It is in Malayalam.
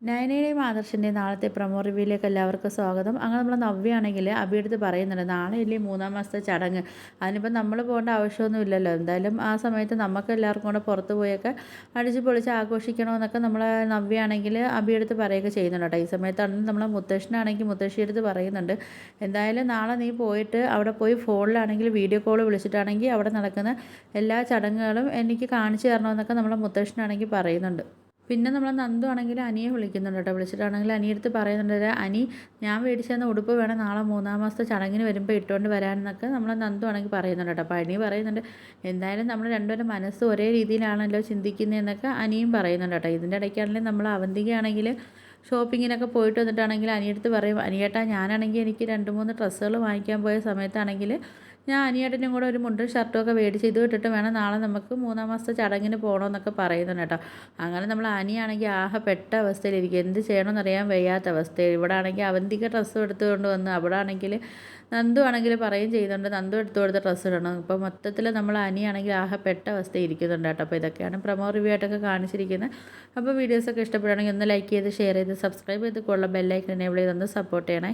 നയനയുടെയും ആദർശിൻ്റെയും നാളത്തെ പ്രൊമോ റിവ്യൂയിലേക്ക് എല്ലാവർക്കും സ്വാഗതം. അങ്ങനെ നമ്മൾ നവ്യയാണെങ്കിൽ അഭിയെടുത്ത് പറയുന്നുണ്ട്, നാളെ ഇല്ലേ 3-ാം മാസത്തെ ചടങ്ങ്, അതിനിപ്പോൾ നമ്മൾ പോകേണ്ട ആവശ്യമൊന്നും ഇല്ലല്ലോ, എന്തായാലും ആ സമയത്ത് നമുക്ക് എല്ലാവർക്കും കൂടെ പുറത്ത് പോയൊക്കെ അടിച്ച് പൊളിച്ച് ആഘോഷിക്കണമെന്നൊക്കെ നമ്മൾ നവ്യയാണെങ്കിൽ അഭിയെടുത്ത് പറയുകയൊക്കെ ചെയ്യുന്നുണ്ട് കേട്ടോ. ഈ സമയത്താണെങ്കിൽ നമ്മൾ മുത്തശ്ശനാണെങ്കിൽ മുത്തശ്ശിയെടുത്ത് പറയുന്നുണ്ട്, എന്തായാലും നാളെ നീ പോയിട്ട് അവിടെ പോയി ഫോണിലാണെങ്കിൽ വീഡിയോ കോൾ വിളിച്ചിട്ടാണെങ്കിൽ അവിടെ നടക്കുന്ന എല്ലാ ചടങ്ങുകളും എനിക്ക് കാണിച്ചു തരണമെന്നൊക്കെ നമ്മളെ മുത്തശ്ശനാണെങ്കിൽ പറയുന്നുണ്ട്. പിന്നെ നമ്മളെ നന്ദു ആണെങ്കിൽ അനിയെ വിളിക്കുന്നുണ്ട് കേട്ടോ. വിളിച്ചിട്ടാണെങ്കിൽ അനിയടുത്ത് പറയുന്നുണ്ട്, അനി ഞാൻ മേടിച്ചു തന്ന ഉടുപ്പ് വേണം നാളെ 3-ാം മാസത്തെ ചടങ്ങിന് വരുമ്പോൾ ഇട്ടുകൊണ്ട് വരാനെന്നൊക്കെ നമ്മളെ നന്ദു ആണെങ്കിൽ പറയുന്നുണ്ട് കേട്ടോ. അപ്പോൾ അനി പറയുന്നുണ്ട്, എന്തായാലും നമ്മൾ രണ്ടുപേരും മനസ്സ് ഒരേ രീതിയിലാണല്ലോ ചിന്തിക്കുന്നതെന്നൊക്കെ അനിയും പറയുന്നുണ്ട് കേട്ടോ. ഇതിൻ്റെ ഇടയ്ക്കാണെങ്കിൽ നമ്മൾ അവന്തികയാണെങ്കിൽ ഷോപ്പിങ്ങിനൊക്കെ പോയിട്ട് വന്നിട്ടാണെങ്കിൽ അനിയടുത്ത് പറയും, അനിയേട്ടാ ഞാനാണെങ്കിൽ എനിക്ക് 2-3 ഡ്രസ്സുകൾ വാങ്ങിക്കാൻ പോയ സമയത്താണെങ്കിൽ ഞാൻ അനിയേട്ടനും കൂടെ ഒരു മുണ്ടും ഷർട്ടും ഒക്കെ മേടിച്ച് ഇത് ഇട്ടിട്ട് വേണം നാളെ നമുക്ക് 3-ാം മാസത്തെ ചടങ്ങിന് പോകണമെന്നൊക്കെ പറയുന്നുണ്ട് കേട്ടോ. അങ്ങനെ നമ്മൾ അനിയാണെങ്കിൽ ആകെ പെട്ട അവസ്ഥയിലിരിക്കും, എന്ത് ചെയ്യണമെന്നറിയാൻ വയ്യാത്ത അവസ്ഥയിൽ. ഇവിടെ ആണെങ്കിൽ അവന്തിക ഡ്രസ്സും എടുത്തുകൊണ്ട് വന്ന്, അവിടെ ആണെങ്കിൽ നന്ദു ആണെങ്കിൽ പറയും ചെയ്യുന്നുണ്ട് നന്ദു എടുത്തു കൊടുത്ത ഡ്രസ്സ് ഇടണം. ഇപ്പോൾ മൊത്തത്തിൽ നമ്മൾ അനിയാണെങ്കിൽ ആകെ പെട്ട അവസ്ഥയിൽ ഇരിക്കുന്നുണ്ട് കേട്ടോ. അപ്പോൾ ഇതൊക്കെയാണ് പ്രൊമോ റിവ്യൂ ആയിട്ടൊക്കെ കാണിച്ചിരിക്കുന്നത്. അപ്പോൾ വീഡിയോസൊക്കെ ഇഷ്ടപ്പെടുകയാണെങ്കിൽ ഒന്ന് ലൈക്ക് ചെയ്ത് ഷെയർ ചെയ്ത് സബ്സ്ക്രൈബ് ചെയ്ത് കൊള്ള ബെല്ലൈക്കൺ എനേബിൾ ചെയ്തൊന്ന് സപ്പോർട്ട് ചെയ്യണേ.